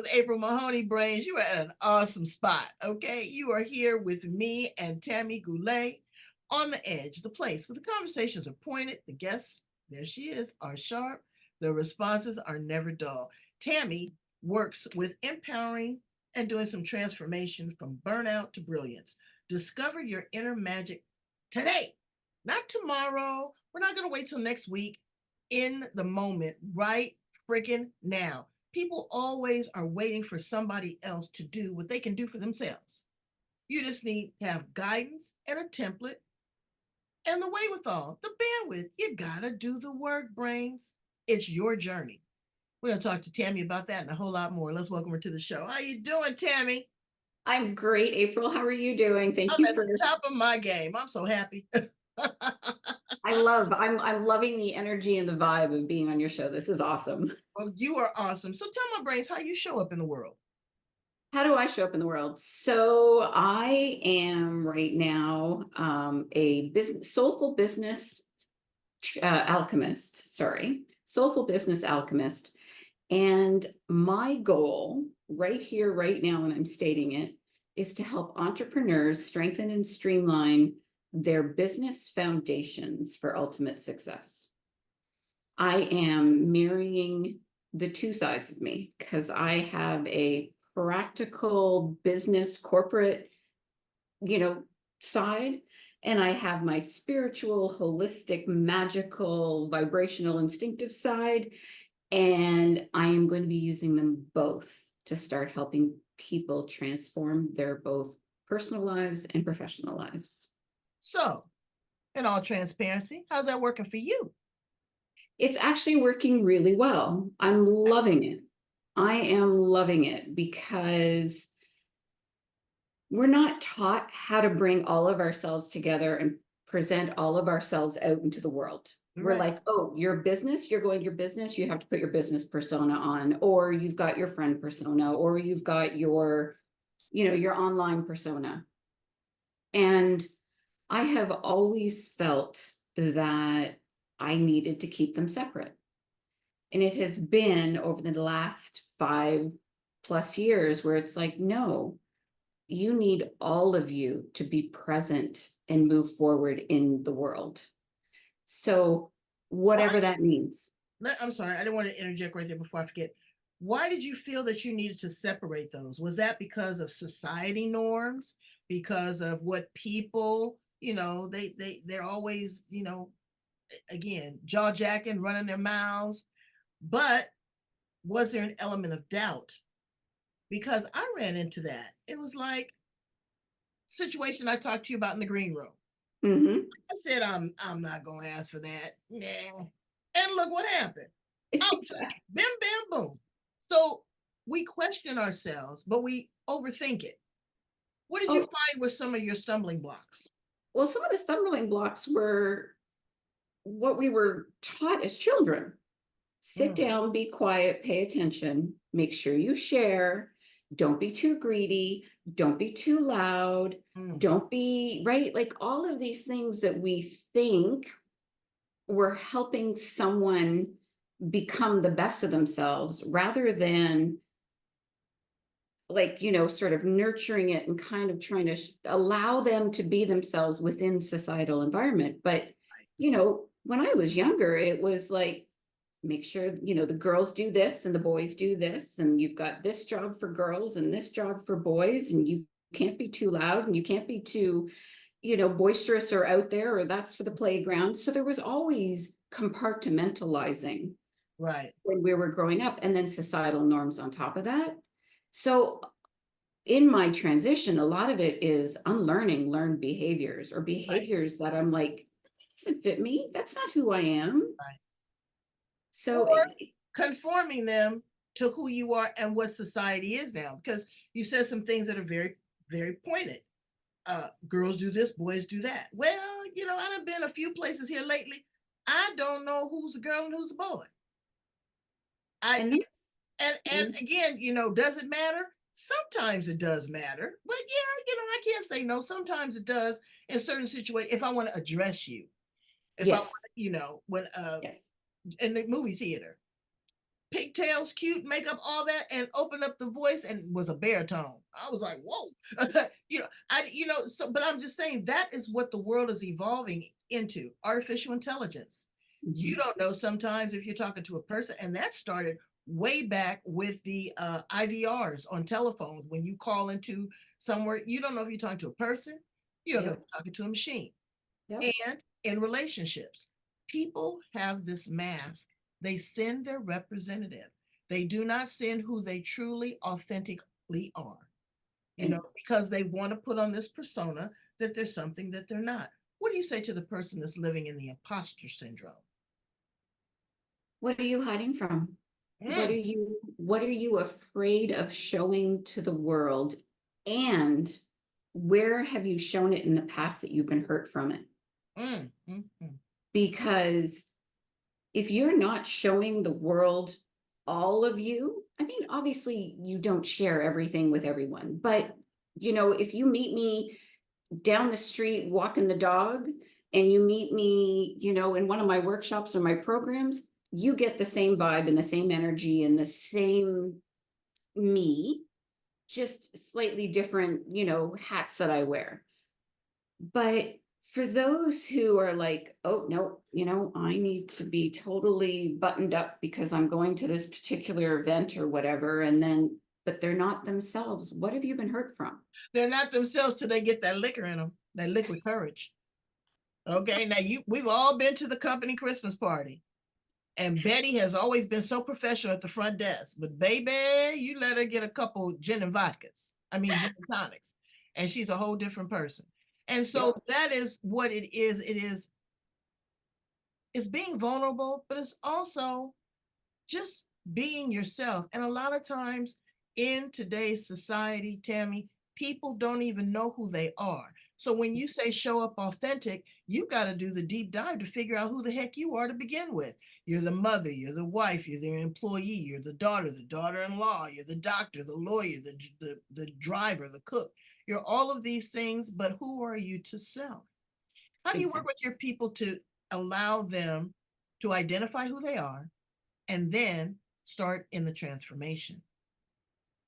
with April Mahoney Brains. You are at an awesome spot, okay? You are here with me and Tami Goulet on the edge, the place where the conversations are pointed, the guests, there she is, are sharp, the responses are never dull. Tami works with empowering and doing some transformation from burnout to brilliance. Discover your inner magic today, not tomorrow. We're not going to wait till next week. In the moment, right freaking now. People always are waiting for somebody else to do what they can do for themselves. You just need to have guidance and a template and the wherewithal, the bandwidth. You gotta do the work, brains. It's your journey. We're gonna talk to Tami about that and a whole lot more. Let's welcome her to the show. How you doing, Tami? I'm great, April. How are you doing? Thank I'm you at for the top of my game. I'm so happy. I'm loving the energy and the vibe of being on your show. This is awesome. Well, you are awesome. So tell my brains how you show up in the world. How do I show up in the world? So I am right now a soulful business alchemist. Sorry, soulful business alchemist. And my goal right here, right now, and I'm stating it, is to help entrepreneurs strengthen and streamline their business foundations for ultimate success. I am marrying the two sides of me because I have a practical business corporate, side, and I have my spiritual, holistic, magical, vibrational, instinctive side. And I am going to be using them both to start helping people transform their both personal lives and professional lives. So, in all transparency, how's that working for you? It's actually working really well. I'm loving it. I am loving it because we're not taught how to bring all of ourselves together and present all of ourselves out into the world. We're Right. like, oh, your business, you're going your business, you have to put your business persona on, or you've got your friend persona, or you've got your online persona. And I have always felt that I needed to keep them separate. And it has been over the last 5+ years where it's like, no, you need all of you to be present and move forward in the world. So, Why? whatever that means. I'm sorry, I didn't want to interject right there before I forget. Why did you feel that you needed to separate those? Was that because of society norms? Because of what people, they're always, again, jaw jacking, running their mouths. But was there an element of doubt? Because I ran into that. It was like situation I talked to you about in the green room. Mm-hmm. I said I'm not gonna ask for that. Nah. And look what happened. Oh, just Exactly. bim bam boom. So we question ourselves, but we overthink it. What did you Oh, find with some of your stumbling blocks? well, some of the stumbling blocks were what we were taught as children. Sit Mm, down, be quiet, pay attention, make sure you share, don't be too greedy, don't be too loud, mm, don't be right. Like all of these things that we think were helping someone become the best of themselves rather than sort of nurturing it and kind of trying to allow them to be themselves within societal environment. But when I was younger, it was like, make sure the girls do this and the boys do this, and you've got this job for girls and this job for boys, and you can't be too loud and you can't be too boisterous or out there, or that's for the playground. So there was always compartmentalizing right. when we were growing up, and then societal norms on top of that. So in my transition, a lot of it is unlearning learned behaviors or Right. behaviors that I'm like, that doesn't fit me, that's not who I am. Right. So Or conforming them to who you are and what society is now. Because you said some things that are very, very pointed. Girls do this, boys do that. Well, I've been a few places here lately. I don't know who's a girl and who's a boy. I and that's and and again, does it matter? Sometimes it does matter, but yeah, I can't say no. Sometimes it does in certain situations. If I want to address you, if I want, yes, when yes. in the movie theater, pigtails, cute, makeup, all that, and opened up the voice and was a baritone. I was like, whoa. But I'm just saying that is what the world is evolving into, artificial intelligence. You don't know sometimes if you're talking to a person, and that started way back with the IVRs on telephones. When you call into somewhere, you don't know if you're talking to a person, you don't know if you're talking to a machine. Yep. And in relationships, people have this mask. They send their representative. They do not send who they truly, authentically are, because they want to put on this persona that there's something that they're not. What do you say to the person that's living in the imposter syndrome? What are you hiding from? What are Mm, you afraid of showing to the world? And where have you shown it in the past that you've been hurt from it? mm. Because if you're not showing the world all of you, I mean, obviously you don't share everything with everyone, but if you meet me down the street walking the dog and you meet me, in one of my workshops or my programs, you get the same vibe and the same energy and the same me, just slightly different, hats that I wear. But for those who are like, oh, no, I need to be totally buttoned up because I'm going to this particular event or whatever, but they're not themselves. What have you been hurt from? They're not themselves till they get that liquor in them, that liquid courage. Okay, now we've all been to the company Christmas party. And Betty has always been so professional at the front desk. But baby, you let her get a couple gin and vodkas. I mean, gin and tonics. And she's a whole different person. And so that is what it is. It's being vulnerable, but it's also just being yourself. And a lot of times in today's society, Tami, people don't even know who they are. So when you say show up authentic, you got to do the deep dive to figure out who the heck you are to begin with. You're the mother, you're the wife, you're the employee, you're the daughter-in-law, you're the doctor, the lawyer, the driver, the cook. You're all of these things, but who are you to self? How do you work with your people to allow them to identify who they are and then start in the transformation?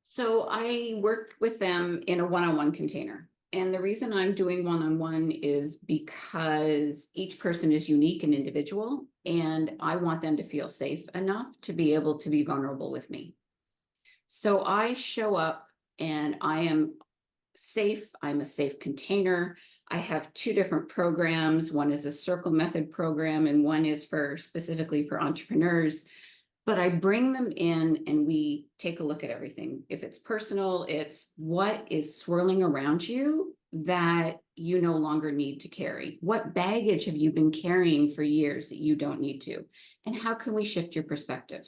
So I work with them in a one-on-one container. And the reason I'm doing one-on-one is because each person is unique and individual, and I want them to feel safe enough to be able to be vulnerable with me. So I show up and I am safe. I'm a safe container. I have two different programs. One is a circle method program, and one is specifically for entrepreneurs. But I bring them in and we take a look at everything. If it's personal, it's what is swirling around you that you no longer need to carry. What baggage have you been carrying for years that you don't need to? And how can we shift your perspective?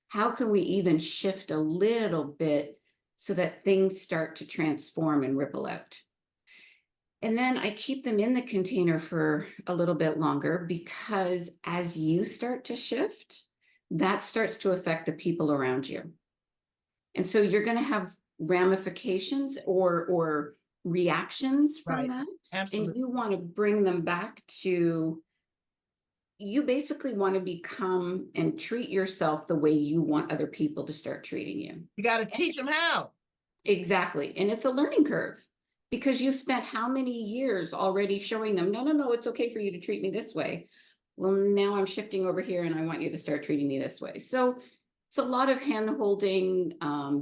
How can we even shift a little bit so that things start to transform and ripple out? And then I keep them in the container for a little bit longer, because as you start to shift, that starts to affect the people around you. And so you're going to have ramifications or reactions from Right. that. And Absolutely. you want to bring them back to, you basically want to become and treat yourself the way you want other people to start treating you. You got to teach them how. Exactly. And it's a learning curve, because you've spent how many years already showing them, no, it's okay for you to treat me this way. Well, now I'm shifting over here and I want you to start treating me this way. So it's a lot of hand holding,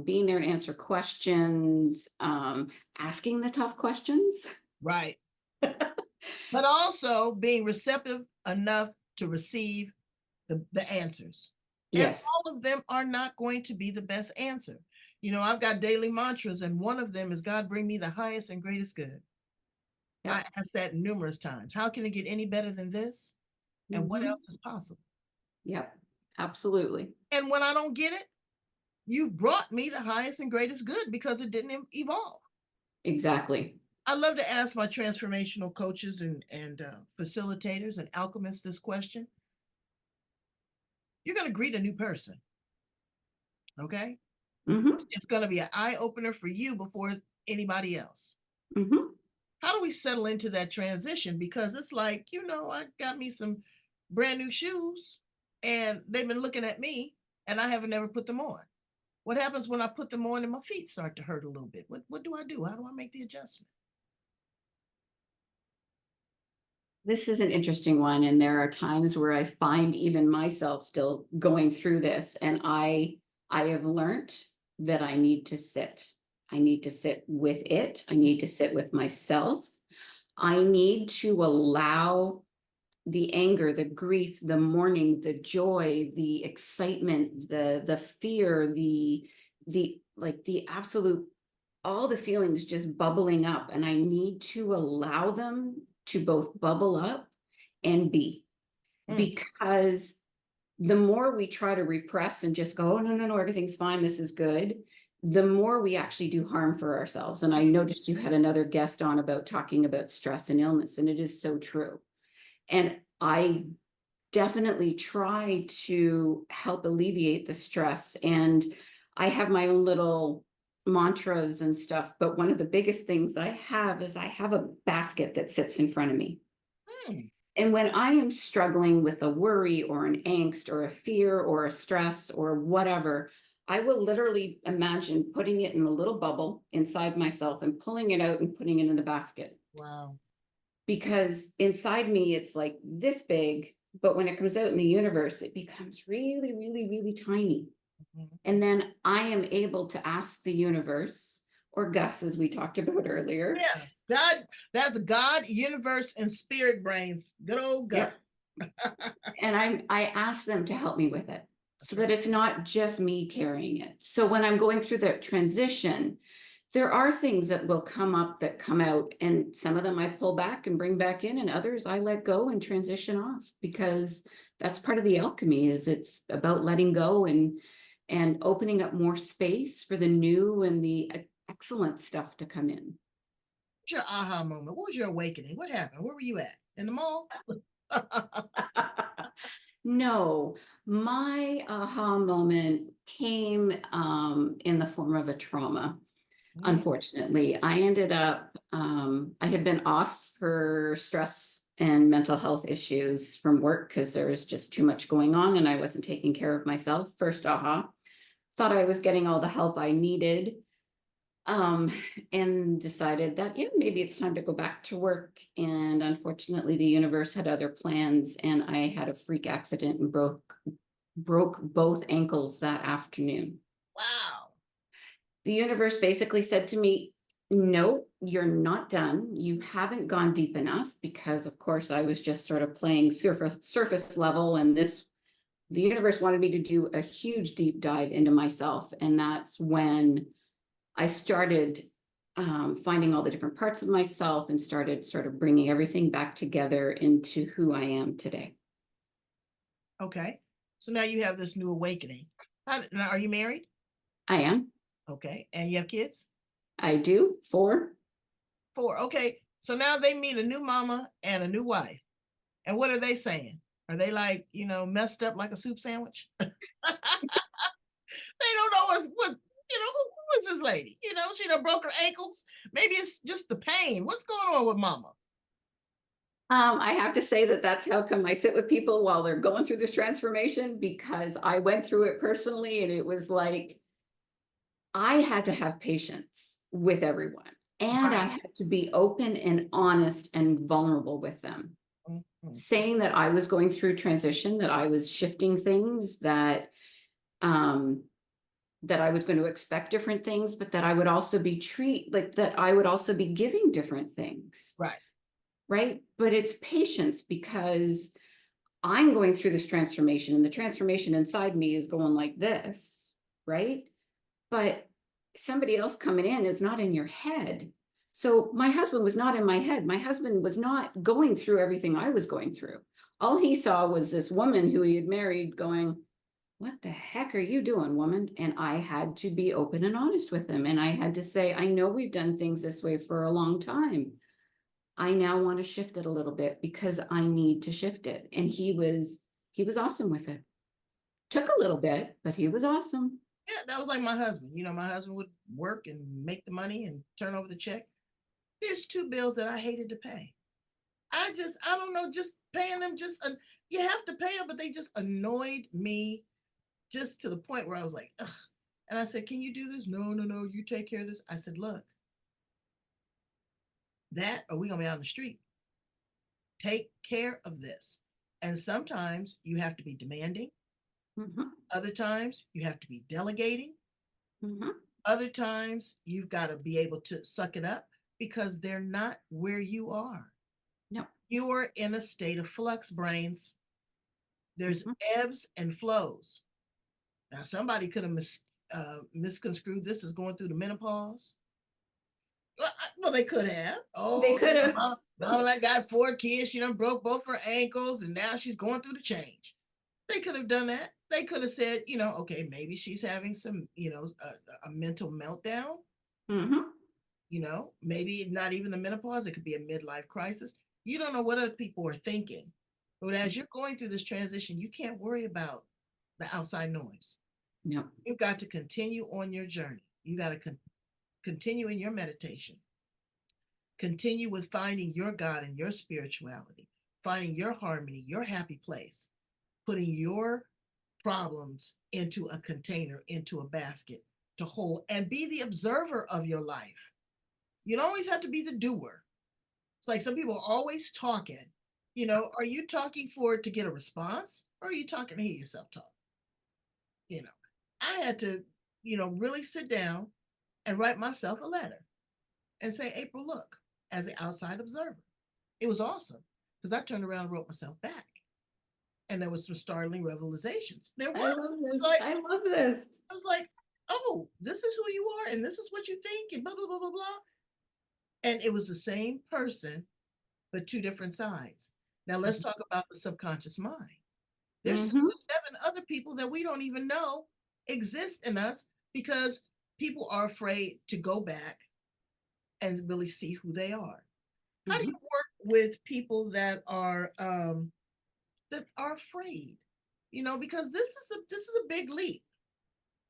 being there to answer questions, asking the tough questions. Right. But also being receptive enough to receive the answers. And Yes. all of them are not going to be the best answer. I've got daily mantras, and one of them is God, bring me the highest and greatest good. Yep. I asked that numerous times. How can it get any better than this? And what else is possible? Yep. Absolutely. And when I don't get it, you've brought me the highest and greatest good because it didn't evolve. Exactly. I love to ask my transformational coaches and facilitators and alchemists this question. You're going to greet a new person, okay? Mm-hmm. It's going to be an eye opener for you before anybody else. Mm-hmm. How do we settle into that transition? Because it's like, I got me some brand new shoes and they've been looking at me and I haven't ever put them on. What happens when I put them on and my feet start to hurt a little bit? What do I do? How do I make the adjustment? This is an interesting one, and there are times where I find even myself still going through this, and I have learned that I need to sit. I need to sit with it. I need to sit with myself. I need to allow the anger, the grief, the mourning, the joy, the excitement, the fear, the like the absolute, all the feelings just bubbling up, and I need to allow them to both bubble up and be. Because the more we try to repress and just go, oh, no, no, no, everything's fine, this is good, the more we actually do harm for ourselves. And I noticed you had another guest on about talking about stress and illness, and it is so true. And I definitely try to help alleviate the stress. And I have my own little mantras and stuff. But one of the biggest things I have is I have a basket that sits in front of me. And when I am struggling with a worry or an angst or a fear or a stress or whatever, I will literally imagine putting it in a little bubble inside myself and pulling it out and putting it in the basket. Wow. Because inside me, it's like this big, but when it comes out in the universe, it becomes really, really, really tiny. And then I am able to ask the universe, or Gus, as we talked about earlier. Yeah, God, that's God, universe, and spirit brains. Good old Gus. Yep. And I ask them to help me with it, so that it's not just me carrying it. So when I'm going through that transition, there are things that will come up that come out, and some of them I pull back and bring back in, and others I let go and transition off, because that's part of the alchemy. Is it's about letting go and opening up more space for the new and the excellent stuff to come in. What's your aha moment? What was your awakening? What happened? Where were you at? In the mall? No, my aha moment came in the form of a trauma. Unfortunately, I ended up, I had been off for stress and mental health issues from work because there was just too much going on and I wasn't taking care of myself. First aha, thought I was getting all the help I needed, and decided that, yeah, maybe it's time to go back to work. And unfortunately, the universe had other plans, and I had a freak accident and broke both ankles that afternoon. Wow. The universe basically said to me, no, you're not done. You haven't gone deep enough, because of course I was just sort of playing surface level, and the universe wanted me to do a huge deep dive into myself. And that's when I started finding all the different parts of myself and started sort of bringing everything back together into who I am today. Okay. So now you have this new awakening. Now, are you married? I am. Okay. And you have kids? I do. 4. 4. Okay. So now they meet a new mama and a new wife. And what are they saying? Are they like, messed up like a soup sandwich? They don't know who is this lady? She done broke her ankles. Maybe it's just the pain. What's going on with mama? I have to say that that's how come I sit with people while they're going through this transformation, because I went through it personally, and it was like, I had to have patience with everyone, and I had to be open and honest and vulnerable with them. Saying that I was going through transition, that I was shifting things, that I was going to expect different things, but that I would also be that I would also be giving different things. Right. But it's patience, because I'm going through this transformation, and the transformation inside me is going like this. Right. But somebody else coming in is not in your head. So my husband was not in my head. My husband was not going through everything I was going through. All he saw was this woman who he had married going, what the heck are you doing, woman? And I had to be open and honest with him. And I had to say, I know we've done things this way for a long time. I now want to shift it a little bit because I need to shift it. And he was awesome with it. Took a little bit, but he was awesome. Yeah, that was like my husband. My husband would work and make the money and turn over the check. There's 2 bills that I hated to pay. I don't know, just paying them, you have to pay them, but they just annoyed me just to the point where I was like, ugh. And I said, can you do this? No, no, no, you take care of this. I said, look, that or we gonna be out in the street. Take care of this. And sometimes you have to be demanding. Other times you have to be delegating. Other times you've got to be able to suck it up because they're not where you are. No. You are in a state of flux, brains. There's ebbs and flows. Now, somebody could have misconstrued this as going through the menopause. Well, they could have. They Oh, could have. Mama got 4 kids. She done broke both her ankles, and now she's going through the change. They could have done that. They could have said, okay, maybe she's having some, a mental meltdown. Maybe not even the menopause. It could be a midlife crisis. You don't know what other people are thinking. But as you're going through this transition, you can't worry about the outside noise. No. You've got to continue on your journey. You got to continue in your meditation. Continue with finding your God and your spirituality, finding your harmony, your happy place, putting your problems into a container, into a basket to hold, and be the observer of your life. You don't always have to be the doer. It's like some people are always talking. Are you talking to get a response, or are you talking to hear yourself talk? I had to, really sit down and write myself a letter and say, April, look, as an outside observer. It was awesome because I turned around and wrote myself back. And there was some startling realizations. There was. I love this. I was like, oh, this is who you are, and this is what you think, and blah, blah, blah, blah, blah. And it was the same person, but 2 different sides. Now let's talk about the subconscious mind. There's 6 or 7 other people that we don't even know exist in us because people are afraid to go back and really see who they are. How do you work with people that are afraid? Because this is a big leap.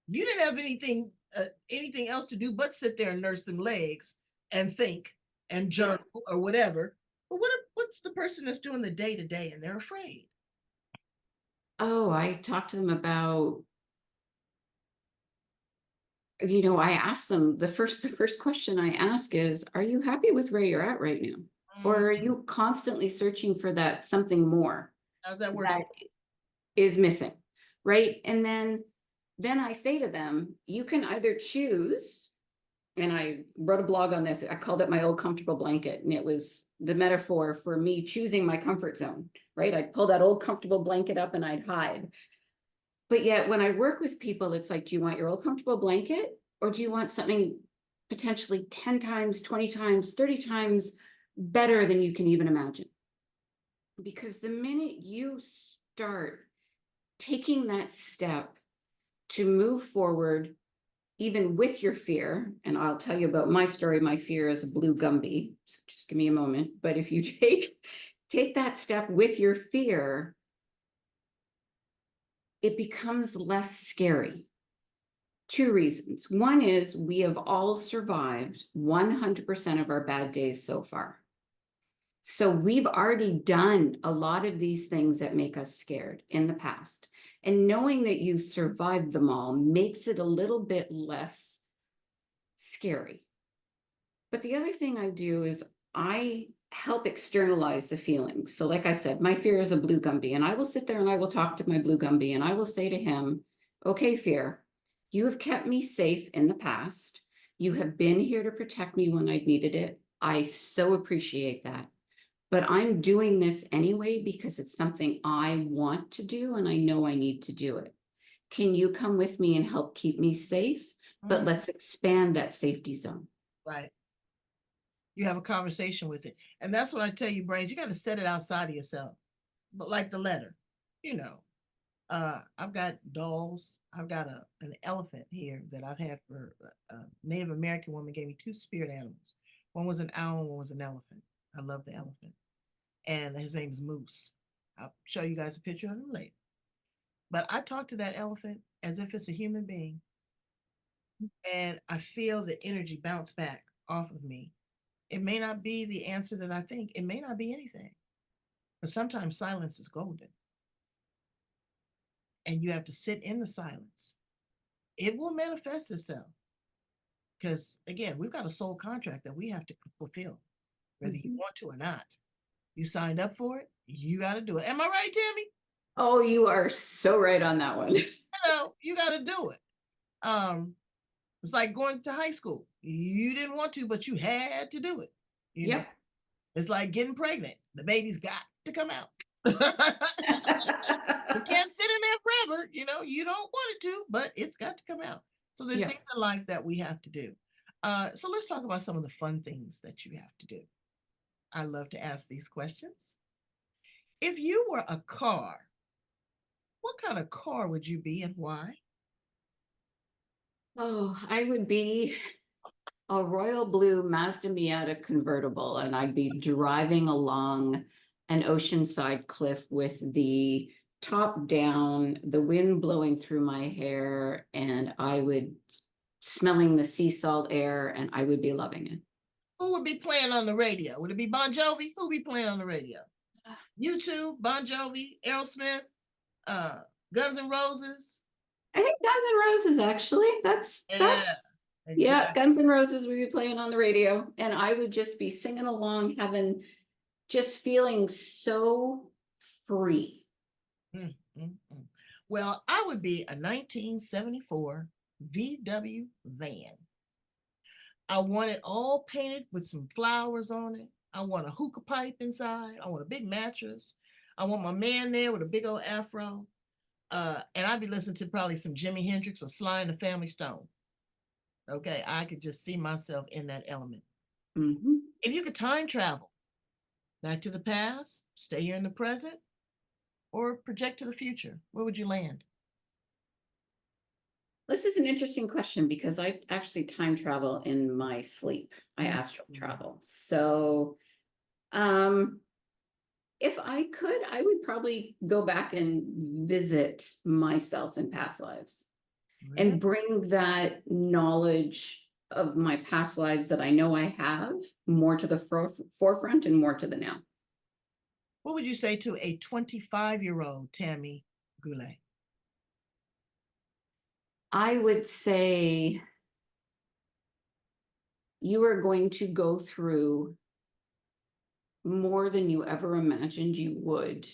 You didn't have anything else to do but sit there and nurse them legs and think and journal or whatever. But what's the person that's doing the day to day and they're afraid? Oh, I talked to them about, I asked them the first question I ask is, are you happy with where you're at right now? Or are you constantly searching for that something more How's that work? that is missing? Right. And then I say to them, you can either choose, and I wrote a blog on this. I called it my old comfortable blanket. And it was the metaphor for me choosing my comfort zone, right? I'd pull that old comfortable blanket up and I'd hide. But yet when I work with people, it's like, do you want your old comfortable blanket, or do you want something potentially 10 times, 20 times, 30 times better than you can even imagine? Because the minute you start taking that step to move forward, even with your fear, and I'll tell you about my story, my fear is a blue Gumby, so just give me a moment. But if you take that step with your fear, it becomes less scary. 2 reasons. One is we have all survived 100% of our bad days so far. So we've already done a lot of these things that make us scared in the past. And knowing that you've survived them all makes it a little bit less scary. But the other thing I do is I help externalize the feelings. So like I said, my fear is a blue Gumby, and I will sit there and I will talk to my blue Gumby and I will say to him, okay, fear, you have kept me safe in the past. You have been here to protect me when I've needed it. I so appreciate that. But I'm doing this anyway because it's something I want to do and I know I need to do it. Can you come with me and help keep me safe? But let's expand that safety zone. Right. You have a conversation with it. And that's what I tell you, brains, you got to set it outside of yourself. But like the letter, I've got dolls. I've got an elephant here that I've had for a Native American woman gave me 2 spirit animals. One was an owl, and one was an elephant. I love the elephant. And his name is Moose. I'll show you guys a picture of him later. But I talk to that elephant as if it's a human being. And I feel the energy bounce back off of me. It may not be the answer that I think. It may not be anything. But sometimes silence is golden. and you have to sit in the silence. It will manifest itself because, again, we've got a soul contract that we have to fulfill, whether you want to or not. You signed up for it, you got to do it. Am I right, Tammy? Oh, you are so right on that one. You got to do it. It's like going to high school. You didn't want to, but you had to do it. You know, it's like getting pregnant. The baby's got to come out. You can't sit in there forever. You don't want it to, but it's got to come out. So there's things in life that we have to do. So let's talk about some of the fun things that you have to do. I love to ask these questions. If you were a car, what kind of car would you be and why? Oh, I would be a royal blue Mazda Miata convertible, and I'd be driving along an oceanside cliff with the top down, the wind blowing through my hair, and I would smelling the sea salt air, and I would be loving it. Who would be playing on the radio? Would it be Bon Jovi? Who would be playing on the radio? U2, Bon Jovi, Aerosmith, Guns N' Roses. I think Guns N' Roses, actually. That's exactly. Yeah, Guns N' Roses would be playing on the radio, and I would just be singing along, just feeling so free. Well, I would be a 1974 VW van. I want it all painted with some flowers on it. I want a hookah pipe inside. I want a big mattress. I want my man there with a big old afro. And I'd be listening to probably some Jimi Hendrix or Sly and the Family Stone. Okay, I could just see myself in that element. If you could time travel back to the past, stay here in the present, or project to the future, where would you land? This is an interesting question because I actually time travel in my sleep. I astral travel. So, if I could, I would probably go back and visit myself in past lives and bring that knowledge of my past lives that I know I have more to the forefront and more to the now. What would you say to a 25-year-old Tami Goulet? I would say you are going to go through more than you ever imagined you would.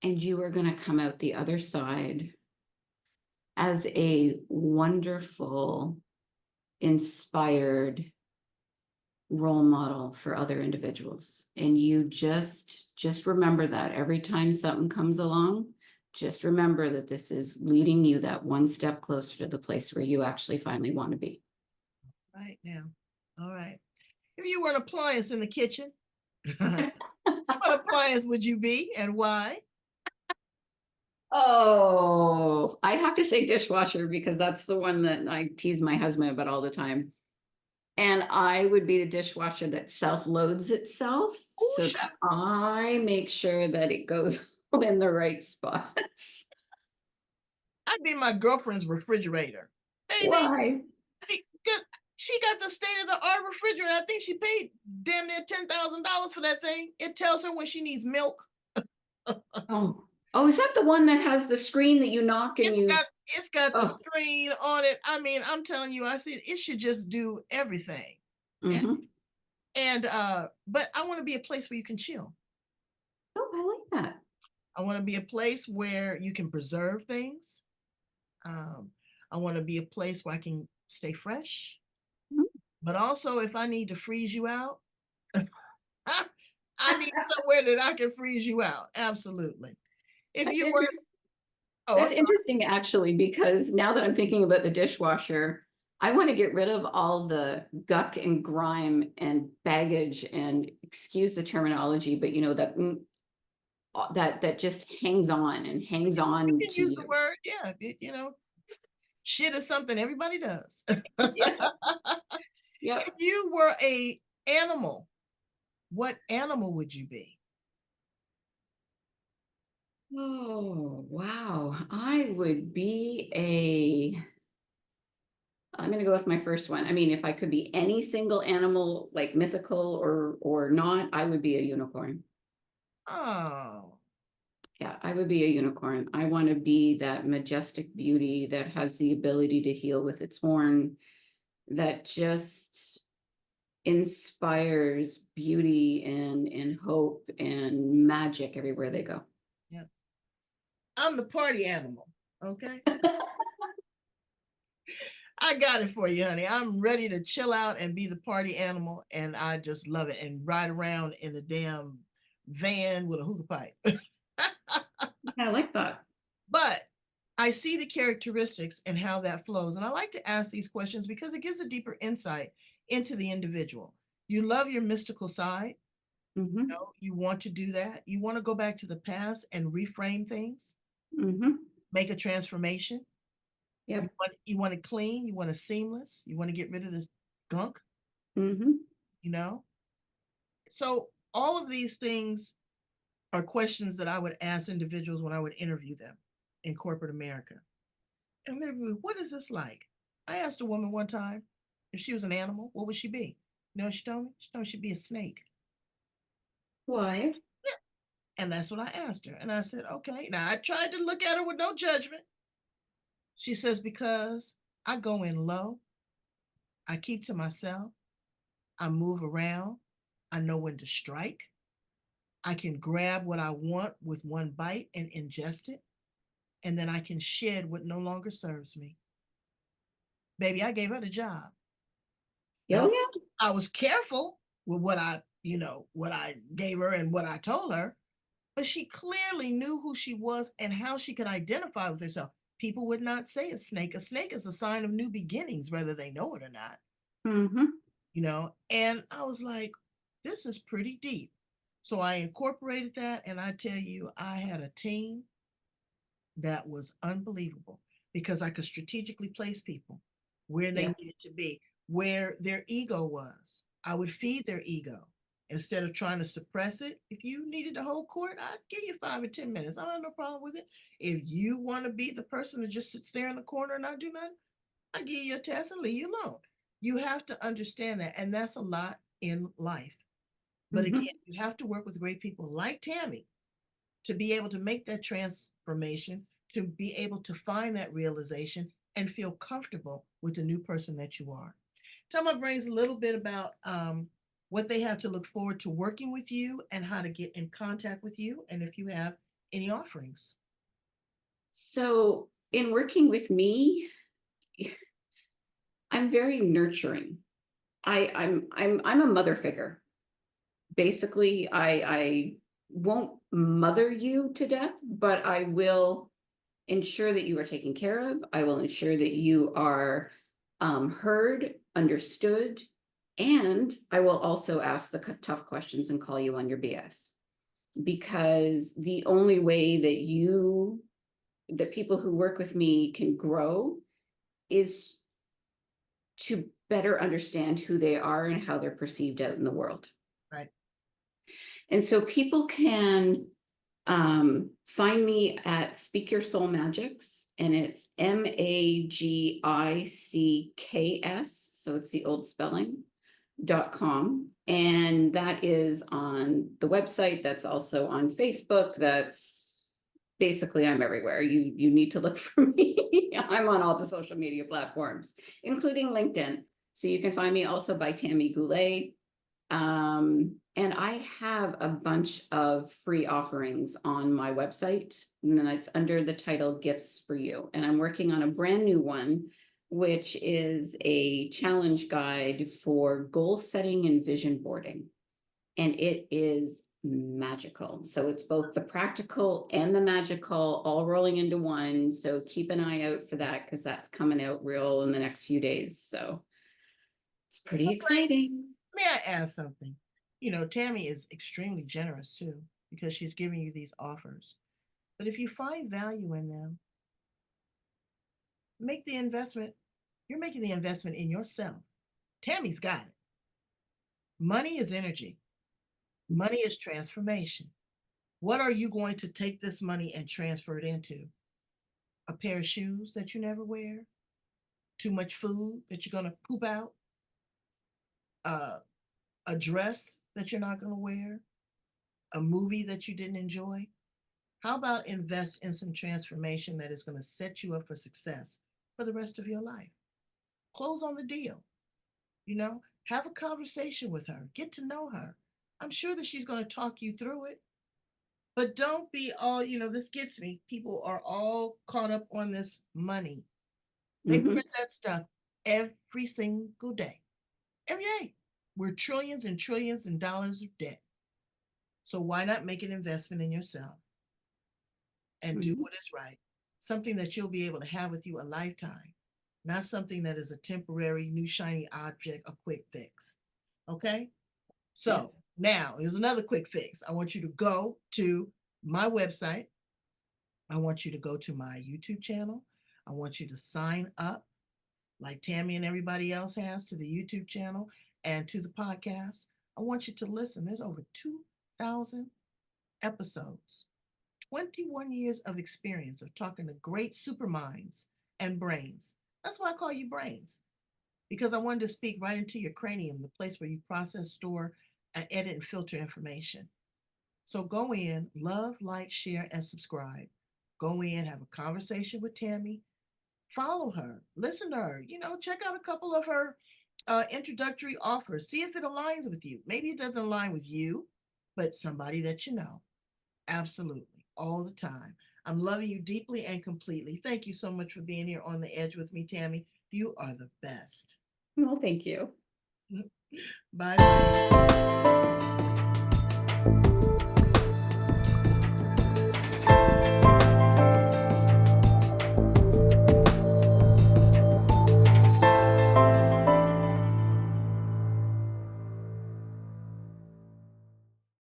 And you are going to come out the other side as a wonderful, inspired role model for other individuals. And you just remember that every time something comes along, just remember that this is leading you that one step closer to the place where you actually finally want to be. Right now. All right. If you were an appliance in the kitchen, what appliance would you be and why? Oh, I'd have to say dishwasher because that's the one that I tease my husband about all the time. And I would be the dishwasher that self-loads itself. Ooh, so that I make sure that it goes in the right spots. I'd be my girlfriend's refrigerator. Baby, why? Because she got the state-of-the-art refrigerator. I think she paid damn near $10,000 for that thing. It tells her when she needs milk. Oh, is that the one that has the screen that you knock and it's got the screen on it. I mean, I'm telling you, I said it should just do everything. But I want to be a place where you can chill. Oh, I like that. I want to be a place where you can preserve things. I want to be a place where I can stay fresh. But also, if I need to freeze you out, I need somewhere that I can freeze you out. Absolutely. If you were, that's interesting, actually, because now that I'm thinking about the dishwasher, I want to get rid of all the guck and grime and baggage and, excuse the terminology, but that just hangs on and hangs on. You can use the word, shit is something everybody does. If you were a animal, what animal would you be? Oh, wow. I would be I'm going to go with my first one. I mean, if I could be any single animal, like mythical or not, I would be a unicorn. Oh, Yeah, I would be a unicorn. I want to be that majestic beauty that has the ability to heal with its horn, that just inspires beauty and hope and magic everywhere they go. Yeah. I'm the party animal. Okay. I got it for you, honey. I'm ready to chill out and be the party animal, and I just love it and ride around in a damn van with a hookah pipe. I like that. But I see the characteristics and how that flows. And I like to ask these questions because it gives a deeper insight into the individual. You love your mystical side. Mm-hmm. You want to do that. You want to go back to the past and reframe things, Mm-hmm. make a transformation. Yep. You want it clean. You want it seamless. You want to get rid of this gunk, Mm-hmm. you know? So all of these things are questions that I would ask individuals when I would interview them in corporate America. And maybe, what is this like? I asked a woman one time if she was an animal, what would she be? You know what she told me? She told me she'd be a snake. Why? Yeah. And that's what I asked her. And I said, okay. Now I tried to look at her with no judgment. She says, because I go in low, I keep to myself, I move around, I know when to strike, I can grab what I want with one bite and ingest it, and then I can shed what no longer serves me. Baby, I gave her the job. Oh Now, yeah. I was careful with what I gave her and what I told her, but she clearly knew who she was and how she could identify with herself. People would not say a snake. A snake is a sign of new beginnings, whether they know it or not, Mm-hmm. And I was like, this is pretty deep. So I incorporated that, and I tell you, I had a team that was unbelievable because I could strategically place people where they Yeah. needed to be, where their ego was. I would feed their ego instead of trying to suppress it. If you needed to hold court, I'd give you 5 or 10 minutes. I have no problem with it. If you want to be the person that just sits there in the corner and not do nothing, I give you a test and leave you alone. You have to understand that, and that's a lot in life. But again, Mm-hmm. you have to work with great people like Tami to be able to make that transformation, to be able to find that realization and feel comfortable with the new person that you are. Tell my brains a little bit about what they have to look forward to working with you and how to get in contact with you, and if you have any offerings. So in working with me, I'm very nurturing. I'm a mother figure. Basically, I won't mother you to death, but I will ensure that you are taken care of. I will ensure that you are heard, understood, and I will also ask the tough questions and call you on your BS. Because the only way that people who work with me can grow is to better understand who they are and how they're perceived out in the world. Right. And so people can find me at Speak Your Soul Magics, and it's MAGICKS. So it's the old spelling.com. And that is on the website. That's also on Facebook. That's basically I'm everywhere. You need to look for me. I'm on all the social media platforms, including LinkedIn. So you can find me also by Tami Goulet. And I have a bunch of free offerings on my website, and then it's under the title Gifts for You. And I'm working on a brand new one, which is a challenge guide for goal setting and vision boarding. And it is magical. So it's both the practical and the magical all rolling into one. So keep an eye out for that because that's coming out real in the next few days. So it's pretty exciting. May I ask something? Tami is extremely generous too because she's giving you these offers. But if you find value in them, make the investment. You're making the investment in yourself. Tami's got it. Money is energy, money is transformation. What are you going to take this money and transfer it into? A pair of shoes that you never wear? Too much food that you're going to poop out? Uh, a dress that you're not going to wear? A movie that you didn't enjoy? How about invest in some transformation that is going to set you up for success for the rest of your life? Close on the deal. Have a conversation with her, get to know her. I'm sure that she's going to talk you through it. But don't be all, this gets me. People are all caught up on this money. They Mm-hmm. print that stuff every single day. Every day. We're trillions and trillions and dollars of debt. So why not make an investment in yourself and do Mm-hmm. what is right? Something that you'll be able to have with you a lifetime, not something that is a temporary, new, shiny object, a quick fix. Okay? Yes. So now here's another quick fix. I want you to go to my website. I want you to go to my YouTube channel. I want you to sign up like Tami and everybody else has to the YouTube channel and to the podcast. I want you to listen. There's over 2,000 episodes, 21 years of experience of talking to great super minds and brains. That's why I call you brains, because I wanted to speak right into your cranium, the place where you process, store, and edit and filter information. So go in, love, like, share, and subscribe. Go in, have a conversation with Tami, follow her, listen to her, check out a couple of her introductory offers, see if it aligns with you. Maybe it doesn't align with you, but somebody that you know. Absolutely, all the time. I'm loving you deeply and completely. Thank you so much for being here on the edge with me, Tami. You are the best. Well, thank you. Bye.